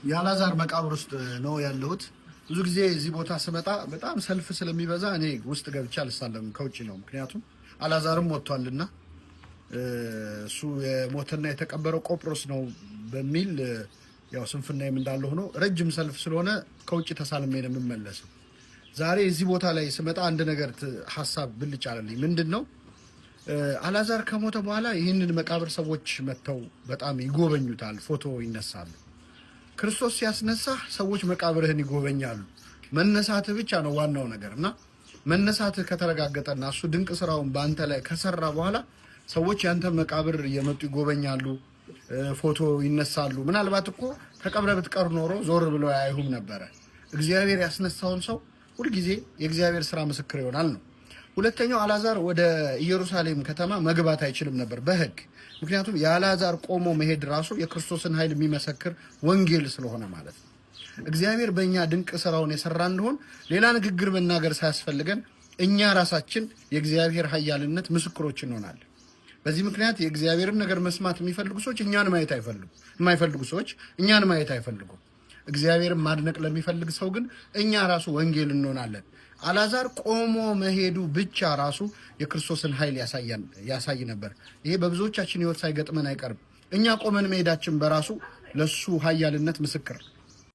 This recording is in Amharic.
የአላዛር መቃብር ውስጥ ነው ያለሁት። ብዙ ጊዜ እዚህ ቦታ ስመጣ በጣም ሰልፍ ስለሚበዛ እኔ ውስጥ ገብቼ አልሳለም፣ ከውጭ ነው። ምክንያቱም አላዛርም ሞቷልና እሱ የሞተና የተቀበረው ቆጵሮስ ነው በሚል ያው ስንፍናዬም እንዳለ ሆኖ ረጅም ሰልፍ ስለሆነ ከውጭ ተሳልሜ ነው የምመለሰው። ዛሬ እዚህ ቦታ ላይ ስመጣ አንድ ነገር ሐሳብ ብልጭ አለልኝ። ምንድነው አላዛር ከሞተ በኋላ ይህንን መቃብር ሰዎች መጥተው በጣም ይጎበኙታል፣ ፎቶ ይነሳሉ። ክርስቶስ ሲያስነሳ ሰዎች መቃብርህን ይጎበኛሉ። መነሳትህ ብቻ ነው ዋናው ነገርና መነሳትህ ከተረጋገጠና እሱ ድንቅ ስራውን በአንተ ላይ ከሰራ በኋላ ሰዎች ያንተ መቃብር እየመጡ ይጎበኛሉ፣ ፎቶ ይነሳሉ። ምናልባት እኮ ተቀብረ ብትቀር ኖሮ ዞር ብለው አያዩም ነበረ። እግዚአብሔር ያስነሳውን ሰው ሁልጊዜ የእግዚአብሔር ስራ ምስክር ይሆናል ነው። ሁለተኛው አላዛር ወደ ኢየሩሳሌም ከተማ መግባት አይችልም ነበር በሕግ። ምክንያቱም የአላዛር ቆሞ መሄድ ራሱ የክርስቶስን ኃይል የሚመሰክር ወንጌል ስለሆነ ማለት ነው። እግዚአብሔር በእኛ ድንቅ ስራውን የሰራ እንደሆን ሌላ ንግግር መናገር ሳያስፈልገን እኛ ራሳችን የእግዚአብሔር ኃያልነት ምስክሮች እንሆናለን። በዚህ ምክንያት የእግዚአብሔርን ነገር መስማት የሚፈልጉ ሰዎች እኛን ማየት አይፈልጉ፣ የማይፈልጉ ሰዎች እኛን ማየት አይፈልጉም። እግዚአብሔርን ማድነቅ ለሚፈልግ ሰው ግን እኛ ራሱ ወንጌል እንሆናለን። አላዛር ቆሞ መሄዱ ብቻ ራሱ የክርስቶስን ኃይል ያሳይ ነበር። ይሄ በብዙዎቻችን ህይወት ሳይገጥመን አይቀርም። እኛ ቆመን መሄዳችን በራሱ ለሱ ኃያልነት ምስክር